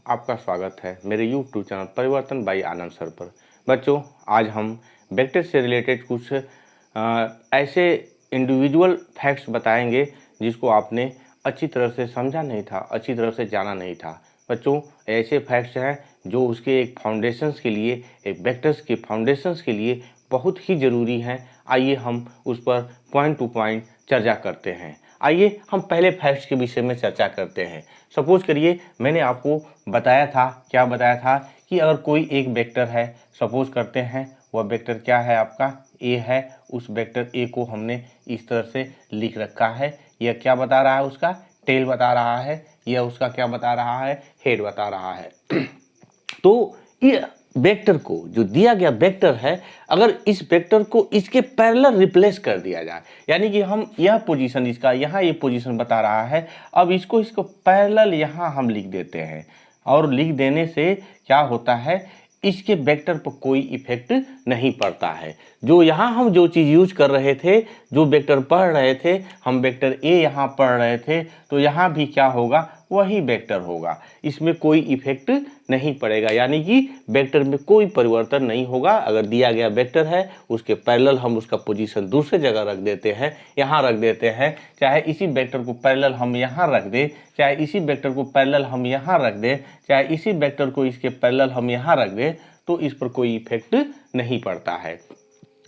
आपका स्वागत है मेरे YouTube चैनल परिवर्तन बाय आनंद सर पर। बच्चों, आज हम वेक्टर से रिलेटेड कुछ ऐसे इंडिविजुअल फैक्ट्स बताएंगे जिसको आपने अच्छी तरह से समझा नहीं था, अच्छी तरह से जाना नहीं था। बच्चों, ऐसे फैक्ट्स हैं जो उसके एक फाउंडेशंस के लिए, एक वेक्टर्स के फाउंडेशंस के लिए बहुत ही ज़रूरी हैं। आइए हम उस पर पॉइंट टू पॉइंट चर्चा करते हैं। आइए हम पहले फैक्ट्स के विषय में चर्चा करते हैं। सपोज करिए मैंने आपको बताया था, क्या बताया था कि अगर कोई एक वेक्टर है, सपोज करते हैं वह वेक्टर क्या है, आपका ए है। उस वेक्टर ए को हमने इस तरह से लिख रखा है। यह क्या बता रहा है, उसका टेल बता रहा है। यह उसका क्या बता रहा है, हेड बता रहा है। तो ये वेक्टर को, जो दिया गया वेक्टर है, अगर इस वेक्टर को इसके पैरेलल रिप्लेस कर दिया जाए, यानी कि हम यह पोजीशन, इसका यहाँ ये पोजीशन बता रहा है, अब इसको पैरेलल यहाँ हम लिख देते हैं। और लिख देने से क्या होता है, इसके वेक्टर पर कोई इफेक्ट नहीं पड़ता है। जो यहाँ हम जो चीज़ यूज कर रहे थे, जो वेक्टर पढ़ रहे थे, हम वेक्टर ए यहाँ पढ़ रहे थे, तो यहाँ भी क्या होगा, वही वेक्टर होगा। इसमें कोई इफेक्ट नहीं पड़ेगा, यानी कि वेक्टर में कोई परिवर्तन नहीं होगा। अगर दिया गया वेक्टर है, उसके पैरेलल हम उसका पोजीशन दूसरे जगह रख देते हैं, यहाँ रख देते हैं। चाहे इसी वेक्टर को पैरेलल हम यहाँ रख दें, चाहे इसी वेक्टर को पैरेलल हम यहाँ रख दें, चाहे इसी वेक्टर को इसके पैरेलल हम यहाँ रख दें, तो इस पर कोई इफेक्ट नहीं पड़ता है।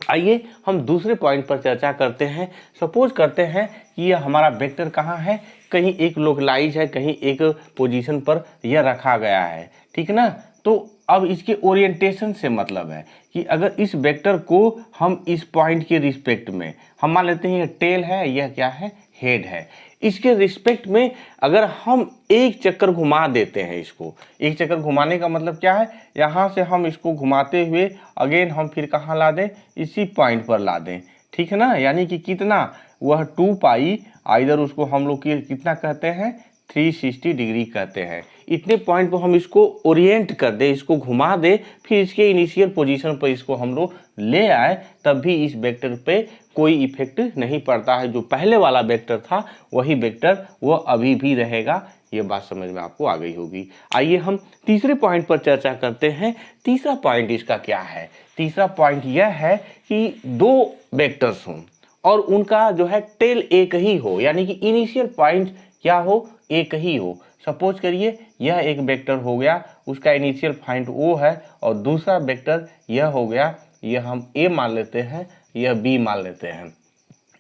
आइए हम दूसरे पॉइंट पर चर्चा करते हैं। सपोज करते हैं कि यह हमारा वेक्टर कहाँ है, कहीं एक लोकलाइज है, कहीं एक पोजीशन पर यह रखा गया है, ठीक ना। तो अब इसके ओरिएंटेशन से मतलब है कि अगर इस वेक्टर को हम इस पॉइंट के रिस्पेक्ट में, हम मान लेते हैं यह टेल है, यह क्या है, हेड है, इसके रिस्पेक्ट में अगर हम एक चक्कर घुमा देते हैं, इसको एक चक्कर घुमाने का मतलब क्या है, यहाँ से हम इसको घुमाते हुए अगेन हम फिर कहाँ ला दें, इसी पॉइंट पर ला दें, ठीक है ना। यानी कि कितना, वह 2 पाई, इधर उसको हम लोग कितना कहते हैं, 360 डिग्री कहते हैं। इतने पॉइंट पर हम इसको ओरिएंट कर दे, इसको घुमा दे, फिर इसके इनिशियल पोजीशन पर इसको हम लोग ले आए, तब भी इस वेक्टर पे कोई इफेक्ट नहीं पड़ता है। जो पहले वाला वेक्टर था वही वेक्टर वो अभी भी रहेगा। ये बात समझ में आपको आ गई होगी। आइए हम तीसरे पॉइंट पर चर्चा करते हैं। तीसरा पॉइंट इसका क्या है, तीसरा पॉइंट यह है कि दो वेक्टर्स हों और उनका जो है टेल एक ही हो, यानी कि इनिशियल पॉइंट क्या हो, एक ही हो। सपोज करिए यह एक वेक्टर हो गया, उसका इनिशियल पॉइंट ओ है, और दूसरा वेक्टर यह हो गया, यह हम ए मान लेते हैं, यह बी मान लेते हैं।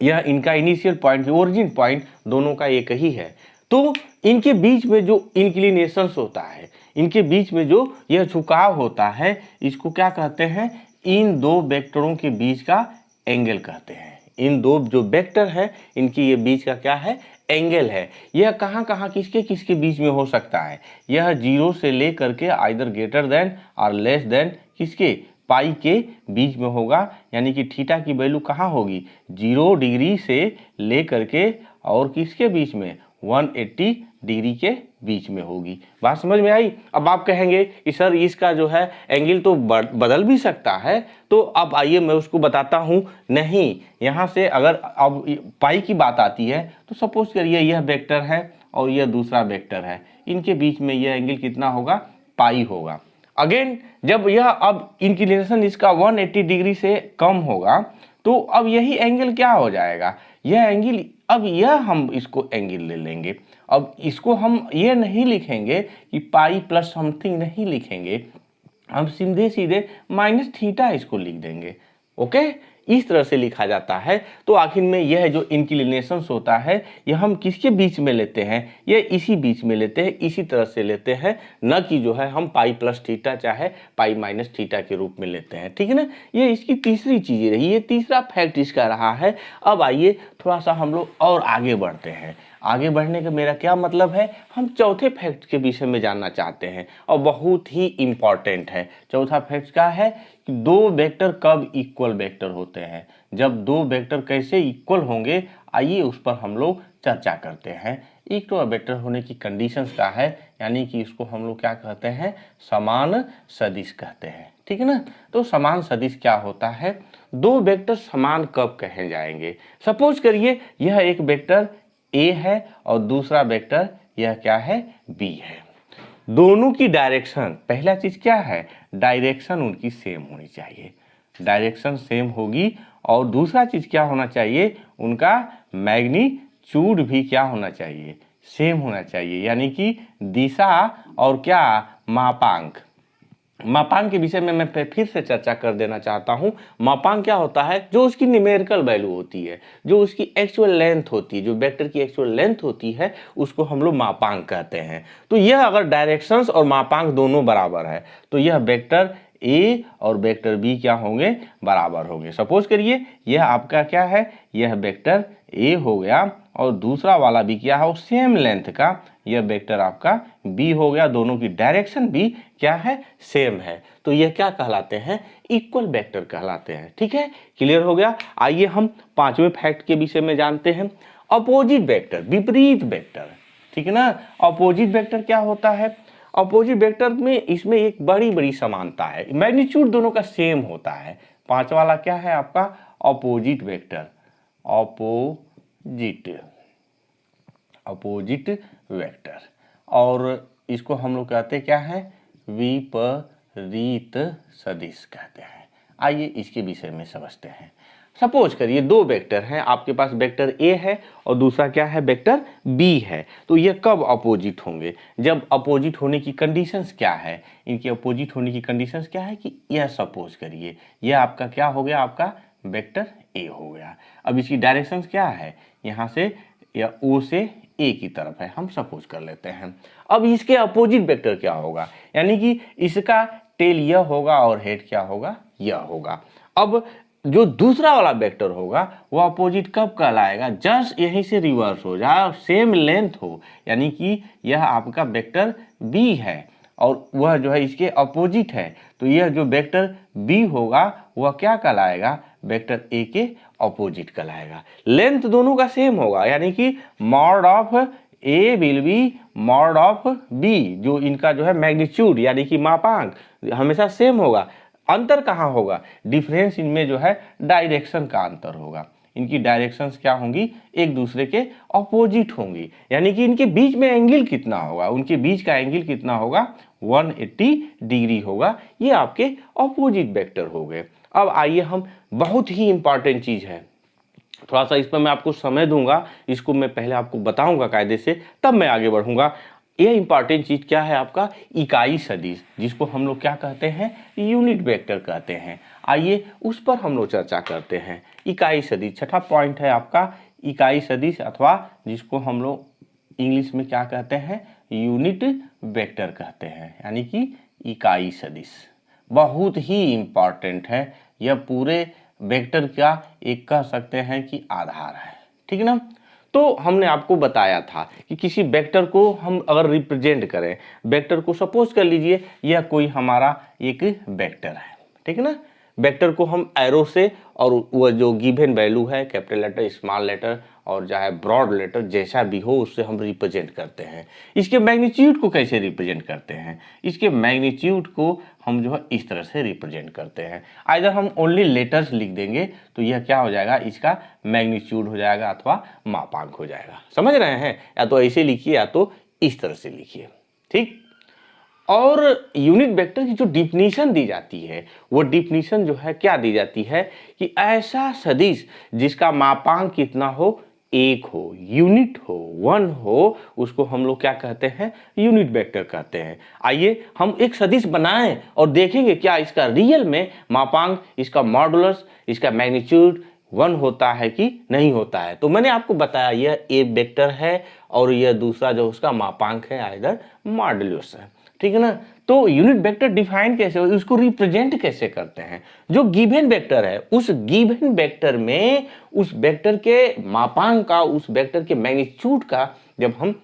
यह इनका इनिशियल पॉइंट, ओरिजिन पॉइंट दोनों का एक ही है। तो इनके बीच में जो इंक्लिनेशंस होता है, इनके बीच में जो यह झुकाव होता है, इसको क्या कहते हैं, इन दो वेक्टरों के बीच का एंगल कहते हैं। इन दो जो वेक्टर है, इनकी ये बीच का क्या है, एंगल है। यह कहाँ कहाँ किसके किसके बीच में हो सकता है, यह 0 से ले करके आइदर ग्रेटर देन और लेस देन किसके, पाई के बीच में होगा। यानी कि थीटा की वैल्यू कहाँ होगी, 0 डिग्री से ले करके और किसके बीच में, 180 डिग्री के बीच में होगी। बात समझ में आई। अब आप कहेंगे कि सर इसका जो है एंगल तो बदल भी सकता है, तो अब आइए मैं उसको बताता हूँ। नहीं, यहाँ से अगर अब पाई की बात आती है, तो सपोज करिए यह वेक्टर है और यह दूसरा वेक्टर है, इनके बीच में यह एंगल कितना होगा, पाई होगा। अगेन जब यह अब इंक्लिनेशन इसका 180 डिग्री से कम होगा, तो अब यही एंगल क्या हो जाएगा, यह एंगल, अब यह हम इसको एंगल ले लेंगे। अब इसको हम ये नहीं लिखेंगे कि पाई प्लस समथिंग नहीं लिखेंगे, हम सीधे सीधे माइनस थीटा इसको लिख देंगे। ओके, इस तरह से लिखा जाता है। तो आखिर में यह जो इंक्लिनेशंस होता है, यह हम किसके बीच में लेते हैं, ये इसी बीच में लेते हैं, इसी तरह से लेते हैं, न कि जो है हम पाई प्लस थीटा चाहे पाई माइनस थीटा के रूप में लेते हैं, ठीक है ना। ये इसकी तीसरी चीज़ रही, ये तीसरा फैक्ट इसका रहा है। अब आइए थोड़ा सा हम लोग और आगे बढ़ते हैं। आगे बढ़ने का मेरा क्या मतलब है, हम चौथे फैक्ट के विषय में जानना चाहते हैं, और बहुत ही इम्पॉर्टेंट है। चौथा फैक्ट क्या है कि दो वेक्टर कब इक्वल वेक्टर होते हैं, जब दो वेक्टर कैसे इक्वल होंगे, आइए उस पर हम लोग चर्चा करते हैं। इक्वल वेक्टर होने की कंडीशंस क्या है, यानी कि इसको हम लोग क्या कहते हैं, समान सदिश कहते हैं, ठीक है ना। तो समान सदिश क्या होता है, दो वेक्टर समान कब कहे जाएंगे। सपोज करिए यह एक वेक्टर ए है और दूसरा वेक्टर यह क्या है, बी है। दोनों की डायरेक्शन, पहला चीज क्या है, डायरेक्शन उनकी सेम होनी चाहिए, डायरेक्शन सेम होगी। और दूसरा चीज क्या होना चाहिए, उनका मैग्नीट्यूड भी क्या होना चाहिए, सेम होना चाहिए, यानी कि दिशा और क्या, मापांक। मापांक के विषय में मैं फिर से चर्चा कर देना चाहता हूं। मापांक क्या होता है, जो उसकी न्यूमेरिकल वैल्यू होती है, जो उसकी एक्चुअल लेंथ होती है, जो वेक्टर की एक्चुअल लेंथ होती है, उसको हम लोग मापांक कहते हैं। तो यह अगर डायरेक्शंस और मापांक दोनों बराबर है तो यह वेक्टर ए और वेक्टर बी क्या होंगे, बराबर होंगे। सपोज करिए यह आपका क्या है, यह वेक्टर ए हो गया और दूसरा वाला भी क्या है, सेम लेंथ का, यह वेक्टर आपका बी हो गया, दोनों की डायरेक्शन भी क्या है, सेम है। तो यह क्या कहलाते हैं, इक्वल वेक्टर कहलाते हैं। ठीक है, क्लियर हो गया। आइए हम पांचवें फैक्ट के विषय में जानते हैं, अपोजिट वेक्टर, विपरीत वेक्टर। ठीक है ना, अपोजिट वेक्टर क्या होता है, अपोजिट वेक्टर में इसमें एक बड़ी बड़ी समानता है, मैग्नीट्यूड दोनों का सेम होता है। पांच वाला क्या है आपका, अपोजिट वेक्टर, अपोजिट वेक्टर, और इसको हम लोग कहते हैं क्या है, विपरीत सदिश कहते हैं। आइए इसके विषय में समझते हैं। सपोज करिए दो वेक्टर हैं, आपके पास वेक्टर ए है और दूसरा क्या है, वेक्टर बी है। तो ये कब अपोजिट होंगे, जब अपोजिट होने की कंडीशंस क्या है, इनके अपोजिट होने की कंडीशंस क्या है कि यह सपोज करिए यह आपका क्या हो गया, आपका वेक्टर ए हो गया। अब इसकी डायरेक्शंस क्या है, यहाँ से या ओ से ए की तरफ है, हम सपोज कर लेते हैं। अब इसके अपोजिट वेक्टर क्या होगा, यानी कि इसका टेल यह होगा और हेड क्या होगा, यह होगा। अब जो दूसरा वाला वेक्टर होगा वो अपोजिट कब कहलाएगा, जस्ट यहीं से रिवर्स हो जाए, सेम लेंथ हो, यानी कि यह आपका वेक्टर बी है और वह जो है इसके अपोजिट है। तो यह जो वेक्टर बी होगा वह क्या कहलाएगा, वेक्टर ए के अपोजिट कहलाएगा। लेंथ दोनों का सेम होगा, यानी कि mod of A will be mod of B, जो इनका जो है मैग्नीट्यूड यानी कि मापांक हमेशा सेम होगा। अंतर कहाँ होगा, डिफरेंस इनमें जो है डायरेक्शन का अंतर होगा। इनकी डायरेक्शंस क्या होंगी, एक दूसरे के अपोजिट होंगी, यानी कि इनके बीच में एंगल कितना होगा, उनके बीच का एंगल कितना होगा, 180 डिग्री होगा। ये आपके अपोजिट वेक्टर हो गए। अब आइए हम, बहुत ही इंपॉर्टेंट चीज है, थोड़ा सा इस पर मैं आपको समय दूंगा, इसको मैं पहले आपको बताऊंगा कायदे से, तब मैं आगे बढ़ूंगा। ये इंपॉर्टेंट चीज क्या है आपका, इकाई सदिश, जिसको हम लोग क्या कहते हैं, यूनिट वेक्टर कहते हैं। आइए उस पर हम लोग चर्चा करते हैं। इकाई सदिश, छठा पॉइंट है आपका इकाई सदिश, अथवा जिसको हम लोग इंग्लिश में क्या कहते हैं, यूनिट वेक्टर कहते हैं, यानी कि इकाई सदिश। बहुत ही इंपॉर्टेंट है, यह पूरे वेक्टर का एक कह सकते हैं कि आधार है। ठीक है ना, तो हमने आपको बताया था कि किसी वेक्टर को हम अगर रिप्रेजेंट करें, वेक्टर को सपोज कर लीजिए यह कोई हमारा एक वेक्टर है, ठीक है ना, वेक्टर को हम एरो से और वह जो गिवन वैल्यू है, कैपिटल लेटर, स्मॉल लेटर और चाहे ब्रॉड लेटर जैसा भी हो, उससे हम रिप्रेजेंट करते हैं। इसके मैग्नीट्यूड को कैसे रिप्रेजेंट करते हैं, इसके मैग्नीट्यूड को हम जो है इस तरह से रिप्रेजेंट करते हैं। आइदर हम ओनली लेटर्स लिख देंगे तो यह क्या हो जाएगा, इसका मैग्नीट्यूड हो जाएगा अथवा मापांक हो जाएगा। समझ रहे हैं, या तो ऐसे लिखिए या तो इस तरह से लिखिए। ठीक, और यूनिट वेक्टर की जो डिफिनीशन दी जाती है, वो डिफिनीशन जो है क्या दी जाती है कि ऐसा सदिश जिसका मापांक कितना हो, एक हो, यूनिट हो, वन हो, उसको हम लोग क्या कहते हैं, यूनिट वेक्टर कहते हैं। आइए हम एक सदिश बनाएं और देखेंगे क्या इसका रियल में मापांक, इसका मॉडुलस, इसका मैग्नीट्यूड 1 होता है कि नहीं होता है। तो मैंने आपको बताया यह ए वेक्टर है और यह दूसरा जो उसका मापांक है आइदर मॉडुलस है। ठीक है ना, तो यूनिट वेक्टर डिफाइन कैसे हो, उसको रिप्रेजेंट कैसे करते हैं, जो गिवन वेक्टर है उस गिवन वेक्टर में उस वेक्टर के मापांक का, उस वेक्टर के मैग्नीट्यूड का जब हम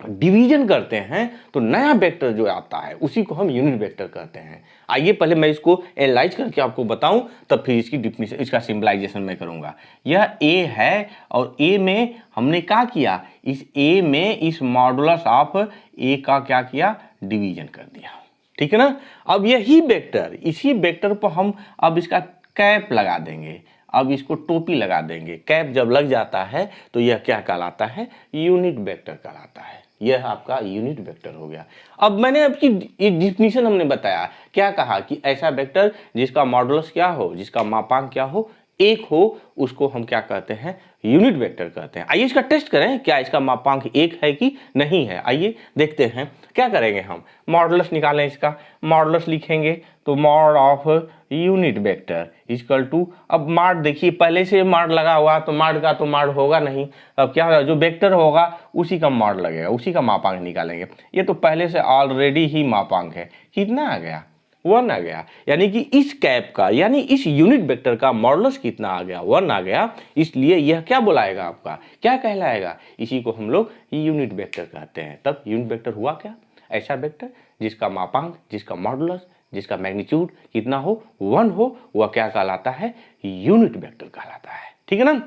डिवीजन करते हैं तो नया वेक्टर जो आता है उसी को हम यूनिट वेक्टर कहते हैं। आइए पहले मैं इसको एनालाइज करके आपको बताऊं, तब फिर इसकी डिफिनीशन, इसका सिंबलाइजेशन मैं करूंगा। यह ए है और ए में हमने क्या किया, इस ए में इस मॉडुलस ऑफ ए का क्या किया, डिवीजन कर दिया। ठीक है ना, अब यही वेक्टर, इसी वेक्टर पर हम अब इसका कैप लगा देंगे, अब इसको टोपी लगा देंगे। कैप जब लग जाता है तो यह क्या कहलाता है, यूनिट वेक्टर कहलाता है। यह आपका यूनिट वेक्टर हो गया। अब मैंने आपकी डिफिनीशन हमने बताया, क्या कहा कि ऐसा वेक्टर जिसका मॉडुलस क्या हो, जिसका मापांक क्या हो, एक हो, उसको हम क्या कहते हैं, यूनिट वेक्टर कहते हैं। आइए इसका टेस्ट करें, क्या इसका मापांक एक है कि नहीं है। आइए देखते हैं क्या करेंगे। हम मॉडुलस निकालें, इसका मॉडुलस लिखेंगे तो mod of unit vector equal to, अब मॉड देखिए पहले से मॉड लगा हुआ तो मॉड का तो मॉड होगा नहीं, अब क्या होगा, जो वेक्टर होगा उसी का मॉड लगेगा, उसी का मापांक निकालेंगे। ये तो पहले से ऑलरेडी ही मापांक है, कितना आ गया, 1 आ गया। यानी कि इस कैप का, यानी इस यूनिट वेक्टर का मॉडुलस कितना आ गया, 1 आ गया। इसलिए यह क्या बुलाएगा, आपका क्या कहलाएगा, इसी को हम लोग यूनिट वेक्टर कहते हैं। तब यूनिट वेक्टर हुआ क्या, ऐसा वेक्टर जिसका मापांक, जिसका मॉडुलस, जिसका मैग्नीट्यूड कितना हो, 1 हो, वह क्या कहलाता है, यूनिट वेक्टर कहलाता है। ठीक है ना।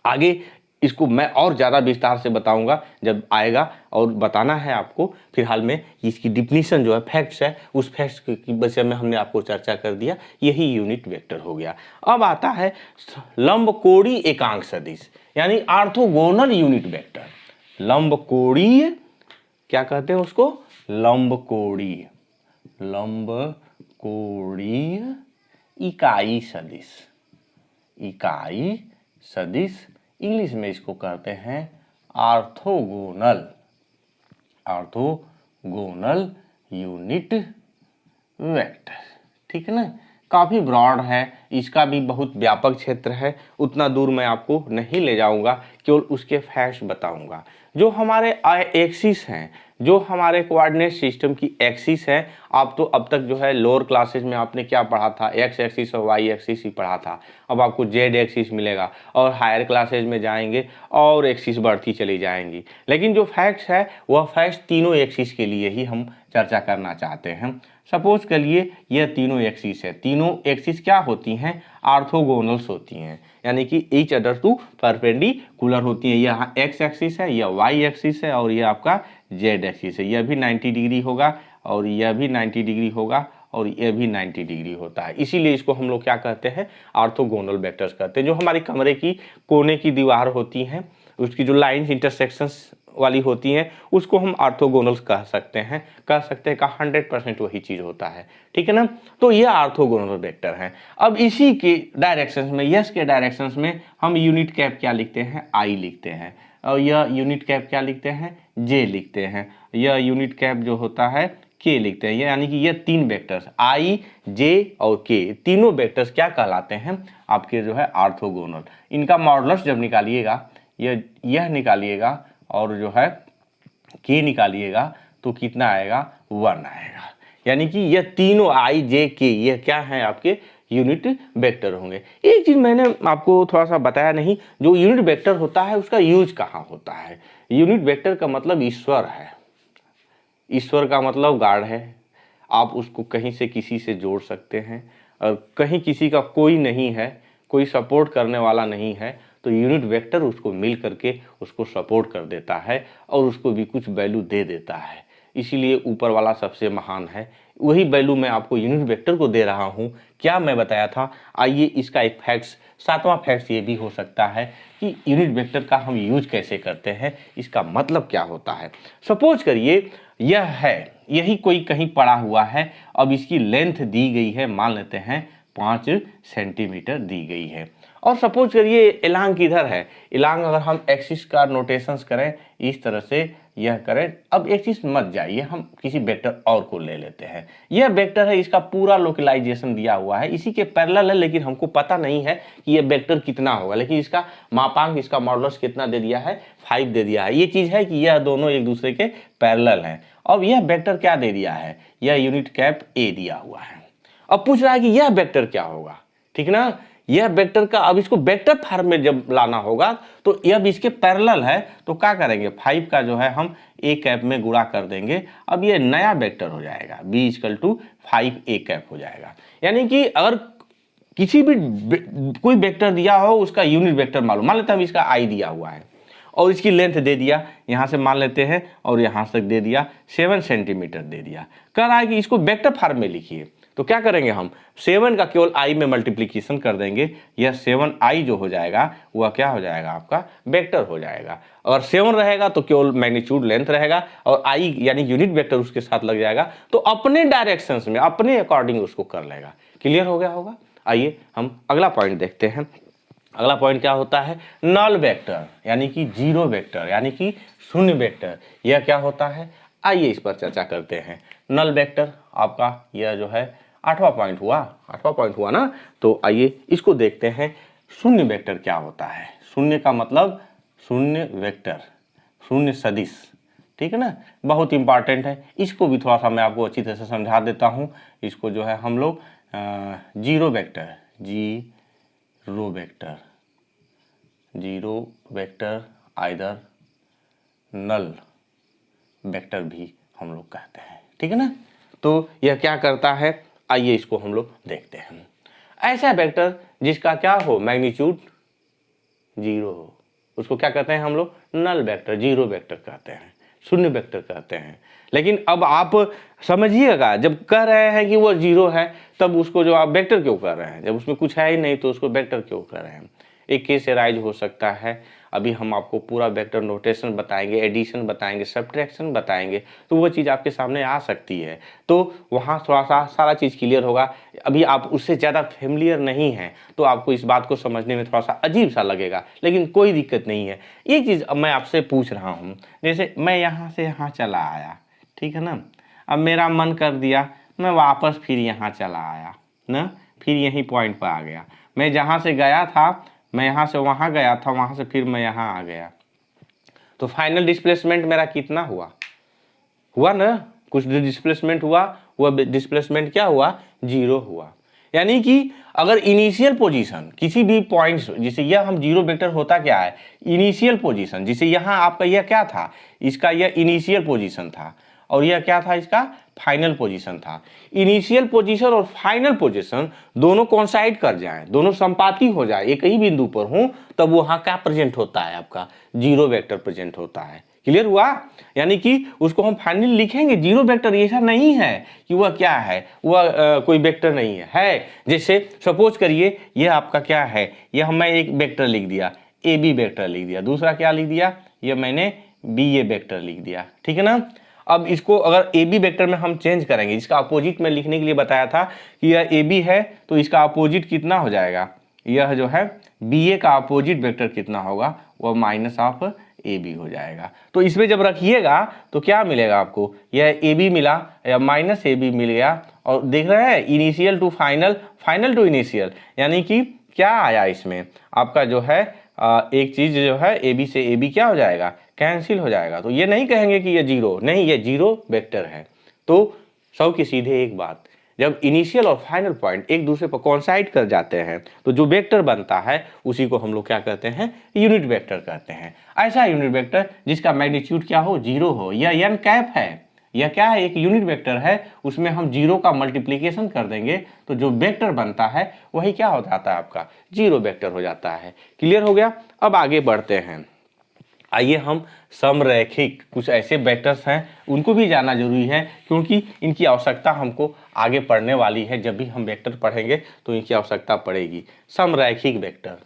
आगे इसको मैं और ज़्यादा विस्तार से बताऊंगा जब आएगा, और बताना है आपको। फिलहाल में इसकी डिफिनीशन जो है, फैक्ट्स है, उस फैक्ट्स की विषय में हमने आपको चर्चा कर दिया, यही यूनिट वेक्टर हो गया। अब आता है लंबकोणीय एकांक सदिश, यानी ऑर्थोगोनल यूनिट वेक्टर। लंबकोणीय, क्या कहते हैं उसको, लंबकोणीय, लंबकोणीय इकाई सदिश, इकाई सदिश, इंग्लिश में इसको कहते हैं ऑर्थोगोनल, ऑर्थोगोनल यूनिट वेक्टर। ठीक है ना। काफ़ी ब्रॉड है, इसका भी बहुत व्यापक क्षेत्र है, उतना दूर मैं आपको नहीं ले जाऊंगा, केवल उसके फैक्ट्स बताऊंगा। जो हमारे एक्सिस हैं, जो हमारे कोऑर्डिनेट सिस्टम की एक्सिस है, आप तो अब तक जो है लोअर क्लासेज में आपने क्या पढ़ा था, एक्स एक्सिस और वाई एक्सिस ही पढ़ा था। अब आपको जेड एक्सिस मिलेगा, और हायर क्लासेज में जाएंगे और एक्सिस बढ़ती चली जाएंगी। लेकिन जो फैक्ट्स है वह फैक्ट्स तीनों एक्सिस के लिए ही हम चर्चा करना चाहते हैं। सपोज करिए यह तीनों एक्सिस है, तीनों एक्सिस क्या होती हैं, ऑर्थोगोनल्स होती हैं, यानी कि ईच अदर टू परपेंडिकुलर होती हैं। यह एक्स एक्सिस है, यह वाई एक्सिस है, और यह आपका जेड एक्सिस है। यह भी 90 डिग्री होगा, और यह भी 90 डिग्री होगा, और यह भी 90 डिग्री होता है। इसीलिए इसको हम लोग क्या कहते हैं, ऑर्थोगोनल वेक्टर्स कहते हैं। जो हमारी कमरे की कोने की दीवार होती हैं, उसकी जो लाइन इंटरसेक्शंस वाली होती हैं, उसको हम ऑर्थोगोनल्स कह सकते हैं, कह सकते हैं का 100% वही चीज़ होता है। ठीक है ना। तो ये ऑर्थोगोनल वेक्टर हैं। अब इसी के डायरेक्शंस में, यस के डायरेक्शंस में हम यूनिट कैप क्या लिखते हैं, आई लिखते हैं, और यह यूनिट कैप क्या लिखते हैं, जे लिखते हैं, यह यूनिट कैप जो होता है के लिखते हैं। यानी कि ये तीन वेक्टर्स आई, जे और के, तीनों वेक्टर्स क्या कहलाते हैं, आपके जो है ऑर्थोगोनल। इनका मॉडुलस जब निकालिएगा, यह निकालिएगा और जो है के निकालिएगा, तो कितना आएगा, 1 आएगा। यानी कि ये तीनों आई, जे, के, ये क्या है, आपके यूनिट वेक्टर होंगे। एक चीज मैंने आपको थोड़ा सा बताया नहीं, जो यूनिट वेक्टर होता है उसका यूज कहाँ होता है। यूनिट वेक्टर का मतलब ईश्वर है, ईश्वर का मतलब गॉड है। आप उसको कहीं से किसी से जोड़ सकते हैं, और कहीं किसी का कोई नहीं है, कोई सपोर्ट करने वाला नहीं है, तो यूनिट वेक्टर उसको मिल करके उसको सपोर्ट कर देता है, और उसको भी कुछ वैल्यू दे देता है। इसीलिए ऊपर वाला सबसे महान है, वही वैल्यू मैं आपको यूनिट वेक्टर को दे रहा हूँ। क्या मैं बताया था, आइए इसका एक फैक्ट्स, 7वां फैक्ट्स ये भी हो सकता है कि यूनिट वेक्टर का हम यूज कैसे करते हैं, इसका मतलब क्या होता है। सपोज करिए यह है, यही कोई कहीं पड़ा हुआ है, अब इसकी लेंथ दी गई है, मान लेते हैं 5 सेंटीमीटर दी गई है, और सपोज करिए इलांग किधर है, इलांग अगर हम एक्सिस का नोटेशंस करें, इस तरह से यह करें। अब एक्सिस मत जाइए, हम किसी वेक्टर और को ले लेते हैं। यह वेक्टर है, इसका पूरा लोकलाइजेशन दिया हुआ है, इसी के पैरेलल है, लेकिन हमको पता नहीं है कि यह वेक्टर कितना होगा, लेकिन इसका मापांक, इसका मॉडुलस कितना दे दिया है, 5 दे दिया है। ये चीज है कि यह दोनों एक दूसरे के पैरेलल हैं। अब यह वेक्टर क्या दे दिया है, यह यूनिट कैप ए दिया हुआ है। अब पूछ रहा है कि यह वेक्टर क्या होगा, ठीक ना। यह वेक्टर का, अब इसको वेक्टर फॉर्म में जब लाना होगा, तो यह इसके पैरेलल है, तो क्या करेंगे, 5 का जो है हम ए कैप में गुणा कर देंगे। अब ये नया वेक्टर हो जाएगा, b = 5 ए कैप हो जाएगा। यानी कि अगर किसी भी कोई वेक्टर दिया हो, उसका यूनिट वेक्टर मालूम, मान लेते हैं हम इसका आई दिया हुआ है, और इसकी लेंथ दे दिया, यहाँ से मान लेते हैं, और यहाँ तक दे दिया 7 सेंटीमीटर दे दिया। कह रहा है कि इसको वेक्टर फॉर्म में लिखिए, तो क्या करेंगे हम 7 का केवल i में मल्टीप्लिकेशन कर देंगे, यह 7i जो हो जाएगा वह क्या हो जाएगा आपका वेक्टर हो जाएगा। और 7 रहेगा तो केवल मैग्नीट्यूड लेंथ रहेगा और i यानी यूनिट वेक्टर उसके साथ लग जाएगा, तो अपने डायरेक्शंस में अपने अकॉर्डिंग उसको कर लेगा। क्लियर हो गया होगा। आइए हम अगला पॉइंट देखते हैं। अगला पॉइंट क्या होता है, नल वेक्टर यानी कि जीरो वेक्टर यानी कि शून्य वेक्टर, यह क्या होता है, आइए इस पर चर्चा करते हैं। नल वेक्टर आपका यह जो है 8वां पॉइंट हुआ ना, तो आइए इसको देखते हैं। शून्य वेक्टर क्या होता है, शून्य का मतलब शून्य वेक्टर, शून्य सदिश, ठीक है ना, बहुत इंपॉर्टेंट है। इसको भी थोड़ा सा मैं आपको अच्छी तरह से समझा देता हूँ। इसको जो है हम लोग zero vector either null vector भी हम लोग कहते हैं, ठीक है ना। तो यह क्या करता है, आइए इसको हम लोग देखते हैं। ऐसा वेक्टर जिसका क्या हो, मैग्नीट्यूड 0 हो, उसको क्या कहते हैं हम लोग, नल वेक्टर, जीरो वेक्टर कहते हैं, शून्य वेक्टर कहते हैं। लेकिन अब आप समझिएगा, जब कह रहे हैं कि वो 0 है तब उसको जो आप वेक्टर क्यों कर रहे हैं, जब उसमें कुछ है ही नहीं तो उसको वेक्टर क्यों कर रहे हैं। एक केस एराइज हो सकता है, अभी हम आपको पूरा वेक्टर नोटेशन बताएंगे, एडिशन बताएंगे, सब्ट्रैक्शन बताएंगे, तो वो चीज़ आपके सामने आ सकती है, तो वहाँ थोड़ा सा सारा चीज़ क्लियर होगा। अभी आप उससे ज़्यादा फेमिलियर नहीं हैं तो आपको इस बात को समझने में थोड़ा सा अजीब सा लगेगा, लेकिन कोई दिक्कत नहीं है। ये चीज़ अब मैं आपसे पूछ रहा हूँ, जैसे मैं यहाँ से यहाँ चला आया, ठीक है ना, अब मेरा मन कर दिया मैं वापस फिर यहाँ चला आया ना, फिर यहीं पॉइंट पर आ गया। मैं जहाँ से गया था, मैं यहाँ से वहाँ गया था, वहाँ से फिर मैं यहाँ आ गया, तो फाइनल डिस्प्लेसमेंट मेरा कितना हुआ ना, कुछ डिस्प्लेसमेंट हुआ, वह डिस्प्लेसमेंट क्या हुआ, 0 हुआ। यानी कि अगर इनिशियल पोजीशन किसी भी पॉइंट्स, जैसे यह हम जीरो वेक्टर होता क्या है, इनिशियल पोजीशन, जैसे यहाँ आपका यह क्या था, इसका यह इनिशियल पोजीशन था और यह क्या था, इसका फाइनल पोजीशन था। इनिशियल पोजीशन और फाइनल पोजीशन दोनों कोइंसाइड कर जाएं, दोनों संपाती हो जाए, एक ही बिंदु पर हूं, तब वहां क्या प्रेजेंट होता है, आपका जीरो वेक्टर प्रेजेंट होता है। क्लियर हुआ। यानी कि उसको हम फाइनली लिखेंगे जीरो वेक्टर, ऐसा नहीं है कि वह क्या है, वह कोई वेक्टर नहीं है। जैसे सपोज करिए यह आपका क्या है, यह मैं एक वेक्टर लिख दिया, ए बी वेक्टर लिख दिया, दूसरा क्या लिख दिया, यह मैंने बी ए वेक्टर लिख दिया, ठीक है ना। अब इसको अगर ए बी वेक्टर में हम चेंज करेंगे, इसका अपोजिट में लिखने के लिए बताया था कि यह ए बी है, तो इसका अपोजिट कितना हो जाएगा, यह जो है बी ए का अपोजिट वेक्टर कितना होगा, वह माइनस ऑफ ए बी हो जाएगा। तो इसमें जब रखिएगा तो क्या मिलेगा आपको, यह ए बी मिला या माइनस ए बी मिल गया, और देख रहे हैं initial to final, final to initial, यानी कि क्या आया इसमें आपका जो है एक चीज जो है ए बी से ए बी क्या हो जाएगा, कैंसिल हो जाएगा। तो ये नहीं कहेंगे कि ये जीरो, नहीं, ये जीरो वेक्टर है। तो सौ की सीधे एक बात, जब इनिशियल और फाइनल पॉइंट एक दूसरे पर कोइंसाइड कर जाते हैं तो जो वेक्टर बनता है उसी को हम लोग क्या कहते हैं, यूनिट वेक्टर कहते हैं। ऐसा यूनिट वेक्टर जिसका मैग्नीट्यूड क्या हो, 0 हो, यह एन कैप है, यह क्या है, एक यूनिट वेक्टर है, उसमें हम 0 का मल्टीप्लिकेशन कर देंगे तो जो वेक्टर बनता है वही क्या हो जाता है, आपका जीरो वेक्टर हो जाता है। क्लियर हो गया। अब आगे बढ़ते हैं। आइए हम समरैखिक कुछ ऐसे वेक्टर्स हैं उनको भी जानना जरूरी है, क्योंकि इनकी आवश्यकता हमको आगे पढ़ने वाली है। जब भी हम वेक्टर पढ़ेंगे तो इनकी आवश्यकता पड़ेगी। समरैखिक वेक्टर,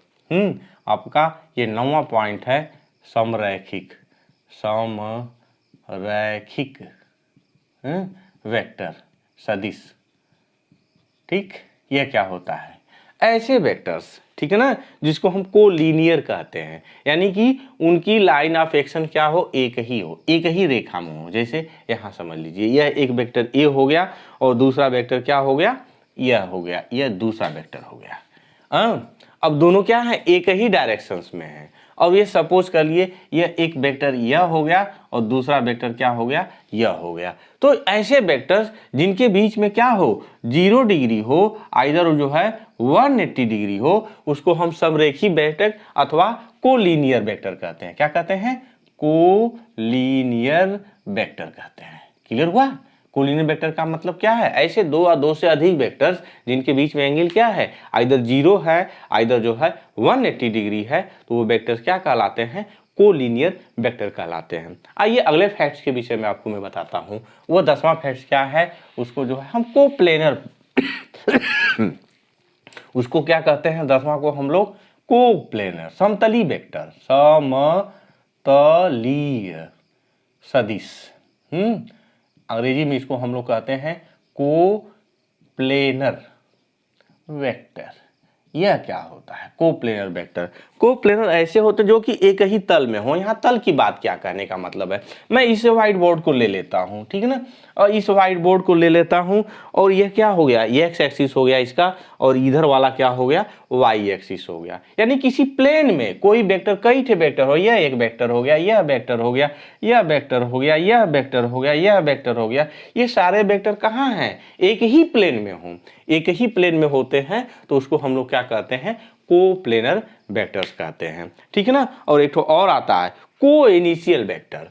आपका ये 9वां पॉइंट है, समरैखिक, समरैखिक वेक्टर सदिश। ठीक, यह क्या होता है, ऐसे वेक्टर्स, ठीक है ना, जिसको हम कोलिनियर कहते हैं, यानी कि उनकी लाइन ऑफ एक्शन क्या हो, एक ही हो, एक ही रेखा में हो। जैसे यहाँ समझ लीजिए यह एक वेक्टर ए हो गया और दूसरा वेक्टर क्या हो गया, यह हो गया, यह दूसरा वेक्टर हो गया। अब दोनों क्या है, एक ही डायरेक्शंस में है। अब ये सपोज कर लिए यह एक वेक्टर यह हो गया और दूसरा वेक्टर क्या हो गया, यह हो गया। तो ऐसे वेक्टर्स जिनके बीच में क्या हो, 0 डिग्री हो, आइदर जो है 180 डिग्री हो, उसको हम समरेखी वेक्टर अथवा कोलिनियर वेक्टर कहते हैं। क्या कहते हैं, कोलिनियर वेक्टर कहते हैं। क्लियर हुआ। कोलिनियर वेक्टर का मतलब क्या है, ऐसे दो या दो से अधिक वेक्टर्स जिनके बीच में एंगल क्या है, आइदर 0 है, आइदर जो है 180 डिग्री है, तो वो वेक्टर्स क्या कहलाते हैं, कोलिनियर वेक्टर कहलाते हैं। आइए अगले फैक्ट्स के विषय में आपको मैं बताता हूँ। वो 10वां फैक्ट्स क्या है, उसको जो है हम कोप्लेनर उसको क्या कहते हैं, 10वां को हम लोग कोप्लेनर, समतली वेक्टर, समतलीय सदिश। अंग्रेजी में इसको हम लोग कहते हैं कोप्लेनर वेक्टर। यह क्या होता है कोप्लेनर वेक्टर? कोप्लेनर ऐसे होते जो कि एक ही तल में हो। यहाँ तल की बात क्या कहने का मतलब है, मैं इस व्हाइट बोर्ड को ले लेता हूँ, ठीक है ना, और इस व्हाइट बोर्ड को ले लेता हूँ, और यह क्या हो गया, ये एक्स एक्सिस हो गया इसका, और इधर वाला क्या हो गया, वाई एक्सिस हो गया। यानी किसी प्लेन में कोई वेक्टर, कई थे वेक्टर हो, यह एक वेक्टर हो गया, यह वेक्टर हो गया, यह वेक्टर हो गया, यह वेक्टर हो गया, यह वेक्टर हो गया। ये सारे वेक्टर कहाँ हैं, एक ही प्लेन में हों, एक ही प्लेन में होते हैं, तो उसको हम लोग क्या कहते हैं, कोप्लेनर वेक्टर्स कहते हैं, ठीक है ना। और एक और आता है को इनिशियल वेक्टर।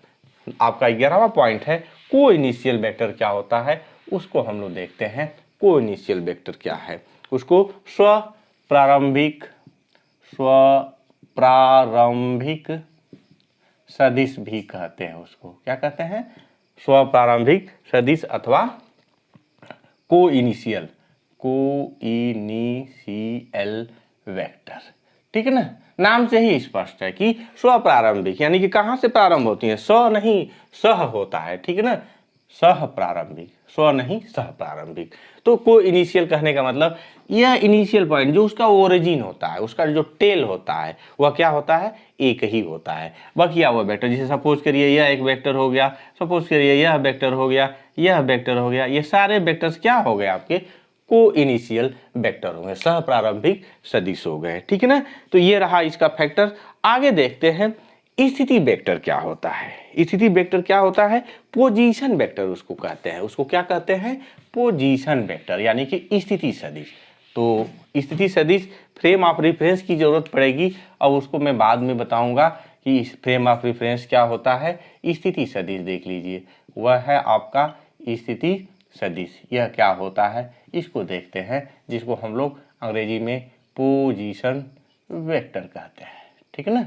आपका 11वां पॉइंट है को इनिशियल वेक्टर क्या होता है, उसको हम लोग देखते हैं। को इनिशियल वेक्टर क्या है, उसको स्वप्रारंभिक सदिश भी कहते हैं। उसको क्या कहते हैं, स्वप्रारंभिक सदिश अथवा को इनिशियल वेक्टर, ठीक है ना। नाम से ही स्पष्ट है कि स्वप्रारंभिक, यानी कि कहाँ से प्रारंभ होती है, स्व नहीं सह होता है, ठीक है ना, सह प्रारंभिक, स्व नहीं सह प्रारंभिक। तो को इनिशियल कहने का मतलब यह इनिशियल पॉइंट जो उसका ओरिजिन होता है, उसका जो टेल होता है, वह क्या होता है, एक ही होता है, बकिया हुआ वेक्टर। जैसे सपोज करिए यह एक वेक्टर हो गया, सपोज करिए यह वेक्टर हो गया, यह वेक्टर हो गया, ये सारे वेक्टर्स क्या हो गए आपके, को इनिशियल वेक्टर होंगे, सह प्रारंभिक सदिश हो गए, ठीक है ना। तो ये रहा इसका फैक्टर। आगे देखते हैं स्थिति वेक्टर क्या होता है। स्थिति वेक्टर क्या होता है, पोजीशन वेक्टर उसको कहते हैं। उसको क्या कहते हैं, पोजीशन वेक्टर, यानी कि स्थिति सदिश। तो स्थिति सदिश फ्रेम ऑफ रेफरेंस की जरूरत पड़ेगी, और उसको मैं बाद में बताऊंगा कि फ्रेम ऑफ रेफरेंस क्या होता है। स्थिति सदिश देख लीजिए, वह है आपका स्थिति सदिश। यह क्या होता है, इसको देखते हैं, जिसको हम लोग अंग्रेजी में पोजीशन वेक्टर कहते हैं, ठीक है ना।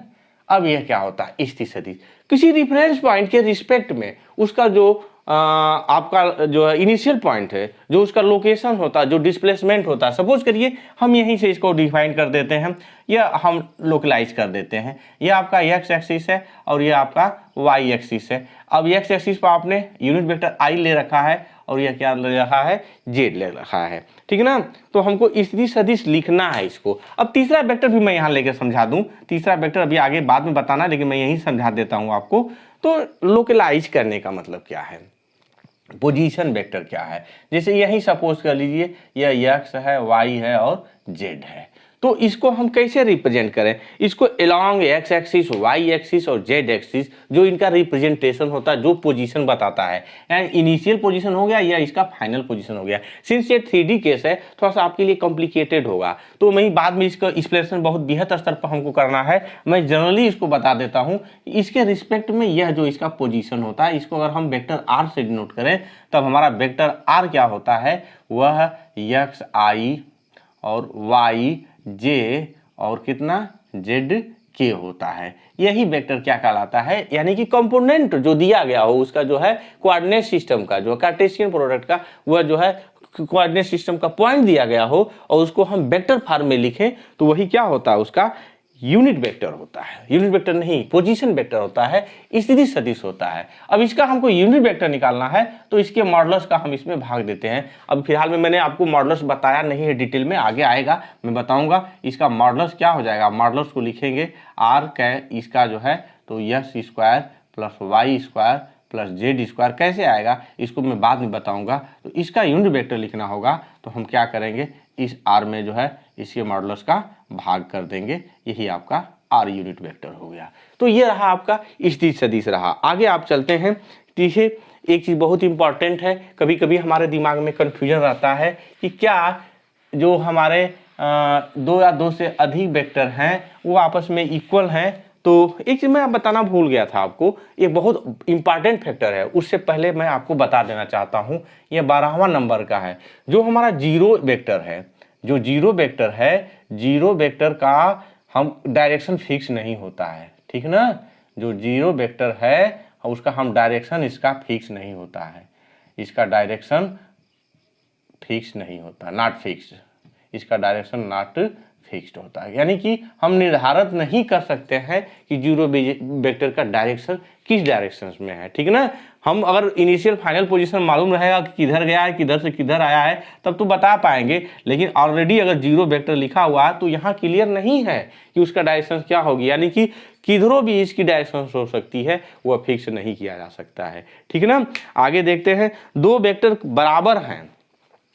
अब यह क्या होता है, स्थिति सदिश, किसी रेफरेंस पॉइंट के रिस्पेक्ट में उसका जो आपका जो इनिशियल पॉइंट है, जो उसका लोकेशन होता है, जो डिस्प्लेसमेंट होता है, सपोज करिए हम यहीं से इसको डिफाइन कर देते हैं, या हम लोकलाइज कर देते हैं। यह आपका एक्स एक्सिस है और यह आपका वाई एक्सिस है। अब एक्स एक्सिस पर आपने यूनिट वेक्टर आई ले रखा है, और यह क्या ले रखा है, जेड ले रखा है, ठीक है ना। तो हमको स्थिति सदिश लिखना है इसको। अब तीसरा वेक्टर भी मैं यहाँ लेकर समझा दूं, तीसरा वेक्टर अभी आगे बाद में बताना, लेकिन मैं यही समझा देता हूँ आपको। तो लोकलाइज करने का मतलब क्या है, पोजीशन वेक्टर क्या है। जैसे यही सपोज कर लीजिए यह एक्स है, वाई है और जेड है, तो इसको हम कैसे रिप्रेजेंट करें, इसको along X axis, Y axis और जेड एक्सिस, जो इनका रिप्रेजेंटेशन होता है, जो पोजीशन बताता है, यानी इनिशियल पोजीशन हो गया या इसका फाइनल पोजीशन हो गया। सिंस ये 3D केस है, थोड़ा सा आपके लिए कॉम्प्लिकेटेड होगा, तो मैं बाद में इसका एक्सप्लेनेशन बहुत बेहद स्तर पर हमको करना है। मैं जनरली इसको बता देता हूँ, इसके रिस्पेक्ट में यह जो इसका पोजीशन होता है, इसको अगर हम वेक्टर आर से डिनोट करें, तब हमारा वेक्टर आर क्या होता है, वह एक्स आई और वाई जे और कितना जेड के होता है। यही वेक्टर क्या कहलाता है, यानी कि कंपोनेंट जो दिया गया हो उसका जो है कोऑर्डिनेट सिस्टम का, जो कार्टेशियन प्रोडक्ट का, वह जो है कोऑर्डिनेट सिस्टम का पॉइंट दिया गया हो, और उसको हम वेक्टर फॉर्म में लिखें, तो वही क्या होता है, उसका यूनिट वेक्टर होता है। यूनिट वेक्टर नहीं, पोजीशन वेक्टर होता है, स्थिति सदिश होता है। अब इसका हमको यूनिट वेक्टर निकालना है, तो इसके मॉडुलस का हम इसमें भाग देते हैं। अब फिलहाल में मैंने आपको मॉडुलस बताया नहीं है डिटेल में, आगे आएगा मैं बताऊंगा। इसका मॉडुलस क्या हो जाएगा, मॉडुलस को लिखेंगे आर कै इसका जो है, तो X square plus Y square plus Z square. कैसे आएगा इसको मैं बाद में बताऊंगा। तो इसका यूनिट वेक्टर लिखना होगा, तो हम क्या करेंगे, इस आर में जो है इसके मॉडुलस का भाग कर देंगे, यही आपका आर यूनिट वेक्टर हो गया। तो ये रहा आपका स्थिति सदिश रहा। आगे आप चलते हैं। तीसरे एक चीज़ बहुत इंपॉर्टेंट है, कभी कभी हमारे दिमाग में कन्फ्यूजन रहता है कि क्या जो हमारे दो या दो से अधिक वेक्टर हैं वो आपस में इक्वल हैं। तो एक चीज़ मैं बताना भूल गया था आपको, ये बहुत इंपॉर्टेंट फैक्टर है, उससे पहले मैं आपको बता देना चाहता हूँ। ये 12वां नंबर का है, जो हमारा जीरो वेक्टर है, जो जीरो वेक्टर है, जीरो वेक्टर का हम डायरेक्शन फिक्स नहीं होता है, ठीक ना। जो जीरो वेक्टर है उसका हम डायरेक्शन इसका फिक्स नहीं होता है, इसका डायरेक्शन फिक्स नहीं होता, नॉट फिक्स, इसका डायरेक्शन नॉट फिक्स्ड होता है। यानी कि हम निर्धारित नहीं कर सकते हैं कि जीरो वेक्टर का डायरेक्शन किस डायरेक्शन में है, ठीक है ना। हम अगर इनिशियल फाइनल पोजीशन मालूम रहेगा कि किधर गया है, किधर से किधर आया है, तब तो बता पाएंगे। लेकिन ऑलरेडी अगर जीरो वेक्टर लिखा हुआ है तो यहाँ क्लियर नहीं है कि उसका डायरेक्शन क्या होगी, यानी कि किधरों भी इसकी डायरेक्शन हो सकती है, वह फिक्स नहीं किया जा सकता है, ठीक है ना। आगे देखते हैं, दो वेक्टर बराबर हैं,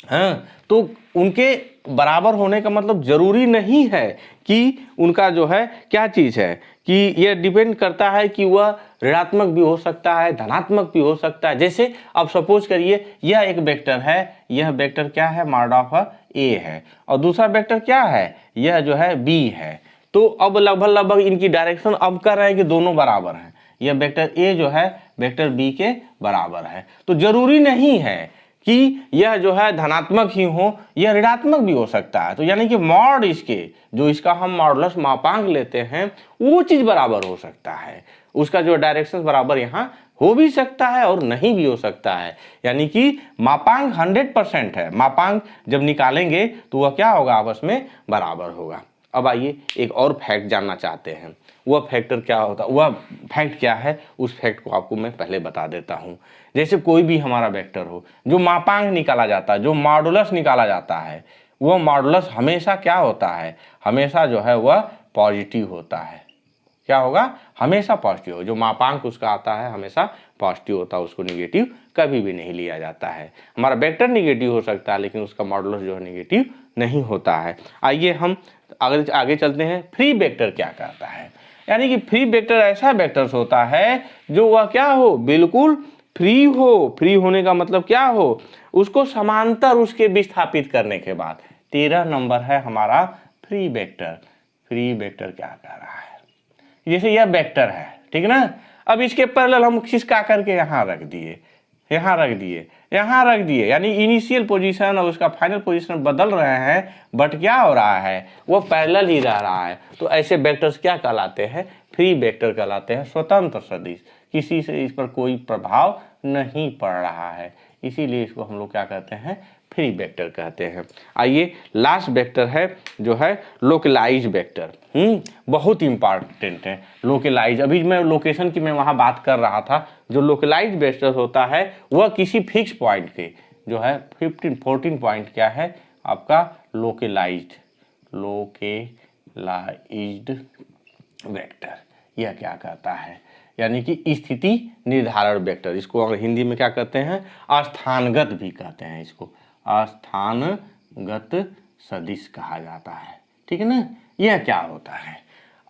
हाँ, तो उनके बराबर होने का मतलब जरूरी नहीं है कि उनका जो है क्या चीज़ है कि यह डिपेंड करता है कि वह ऋणात्मक भी हो सकता है, धनात्मक भी हो सकता है। जैसे अब सपोज करिए यह एक वेक्टर है, यह वेक्टर क्या है, मॉड ऑफ ए है, और दूसरा वेक्टर क्या है, यह जो है बी है। तो अब लगभग इनकी डायरेक्शन अब कर रहे हैं कि दोनों बराबर हैं, यह वेक्टर ए जो है वेक्टर बी के बराबर है। तो जरूरी नहीं है कि यह जो है धनात्मक ही हो, यह ऋणात्मक भी हो सकता है। तो यानी कि मॉड इसके जो इसका हम मॉडुलस मापांक लेते हैं वो चीज़ बराबर हो सकता है, उसका जो डायरेक्शन बराबर यहाँ हो भी सकता है और नहीं भी हो सकता है। यानी कि मापांक 100% है, मापांक जब निकालेंगे तो वह क्या होगा, आपस में बराबर होगा। अब आइए एक और फैक्ट जानना चाहते हैं, वह फैक्टर क्या होता, वह फैक्ट क्या है, उस फैक्ट को आपको मैं पहले बता देता हूँ। जैसे कोई भी हमारा वेक्टर हो, जो मापांक निकाला जाता है, जो मॉडुलस निकाला जाता है, वह मॉडुलस हमेशा क्या होता है, हमेशा जो है वह पॉजिटिव होता है। क्या होगा, हमेशा पॉजिटिव, जो मापांक उसका आता है हमेशा पॉजिटिव होता है, उसको निगेटिव कभी भी नहीं लिया जाता है। हमारा वेक्टर निगेटिव हो सकता है लेकिन उसका मॉडुलस जो है निगेटिव नहीं होता है। आइए हम आगे चलते हैं, फ्री वेक्टर क्या करता है। यानी कि फ्री वेक्टर ऐसा वेक्टर होता है जो वह क्या हो, बिल्कुल फ्री हो। फ्री होने का मतलब क्या हो, उसको समांतर उसके विस्थापित करने के बाद 13 नंबर है हमारा फ्री वेक्टर। फ्री वेक्टर क्या कर रहा है, जैसे यह वेक्टर है, ठीक है ना। अब इसके पैरेलल हम खिसका करके यहाँ रख दिए, यहाँ रख दिए, यहाँ रख दिए, यानी इनिशियल पोजीशन और उसका फाइनल पोजीशन बदल रहे हैं, बट क्या हो रहा है, वो पैरेलल ही रह रहा है। तो ऐसे वेक्टर्स क्या कहलाते हैं, फ्री वेक्टर कहलाते हैं, स्वतंत्र सदिश, किसी से इस पर कोई प्रभाव नहीं पड़ रहा है, इसीलिए इसको हम लोग क्या कहते हैं, फ्री वेक्टर कहते हैं। आइए लास्ट वेक्टर है जो है लोकलाइज वेक्टर। बहुत इंपॉर्टेंट है लोकलाइज। अभी मैं लोकेशन की मैं वहाँ बात कर रहा था। जो लोकलाइज वेक्टर होता है वह किसी फिक्स पॉइंट के जो है 14 पॉइंट क्या है आपका लोकलाइज्ड वेक्टर। यह क्या कहता है, यानी कि स्थिति निर्धारण वेक्टर, इसको अगर हिंदी में क्या कहते हैं, स्थानगत भी कहते हैं, इसको स्थानगत सदिश कहा जाता है, ठीक है ना। यह क्या होता है,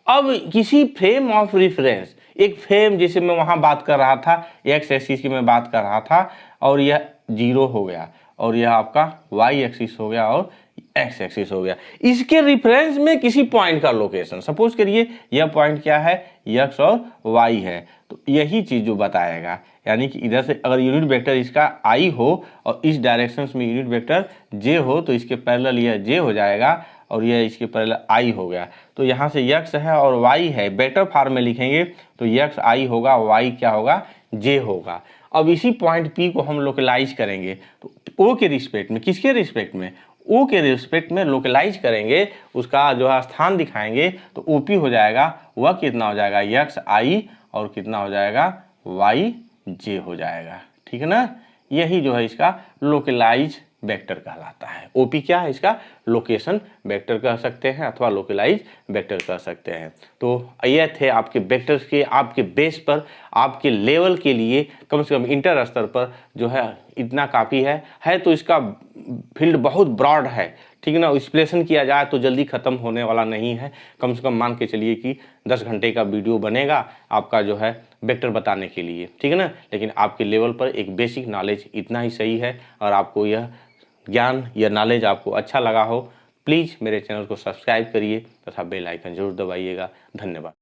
अब किसी फ्रेम ऑफ रेफरेंस, एक फ्रेम जैसे मैं वहाँ बात कर रहा था, एक्स एक्सिस की मैं बात कर रहा था, और यह 0 हो गया, और यह आपका वाई एक्सिस हो गया और एक्स एक्सिस हो गया। इसके रिफरेंस में किसी पॉइंट का लोकेशन, सपोज करिए यह पॉइंट क्या है, एक्स और वाई है, तो यही चीज़ जो बताएगा। यानी कि इधर से अगर यूनिट वेक्टर इसका आई हो और इस डायरेक्शन में यूनिट वेक्टर जे हो, तो इसके पैरेलल यह जे हो जाएगा और यह इसके पैरेलल आई हो गया। तो यहाँ से एक्स है और वाई है, बेटर फॉर्म में लिखेंगे तो एक्स आई होगा, वाई क्या होगा, जे होगा। अब इसी पॉइंट पी को हम लोकलाइज करेंगे तो ओ के रिस्पेक्ट में, किसके रिस्पेक्ट में, ओ के रिस्पेक्ट में लोकलाइज करेंगे, उसका जो है स्थान दिखाएंगे, तो ओपी हो जाएगा, वह कितना हो जाएगा, एक्स आई और कितना हो जाएगा, वाई जे हो जाएगा, ठीक है ना। यही जो है इसका लोकलाइज वेक्टर कहलाता है। ओपी क्या है, इसका लोकेशन वेक्टर कह सकते हैं अथवा लोकलाइज वेक्टर कह सकते हैं। तो ये थे आपके वेक्टर्स के, आपके बेस पर, आपके लेवल के लिए, कम से कम इंटर स्तर पर जो है इतना काफ़ी है तो इसका फील्ड बहुत ब्रॉड है, ठीक है ना। एक्सप्लेनेशन किया जाए तो जल्दी ख़त्म होने वाला नहीं है, कम से कम मान के चलिए कि 10 घंटे का वीडियो बनेगा आपका जो है वेक्टर बताने के लिए, ठीक है ना। लेकिन आपके लेवल पर एक बेसिक नॉलेज इतना ही सही है, और आपको यह ज्ञान या नॉलेज आपको अच्छा लगा हो, प्लीज़ मेरे चैनल को सब्सक्राइब करिए तथा बेल आइकन जरूर दबाइएगा। धन्यवाद।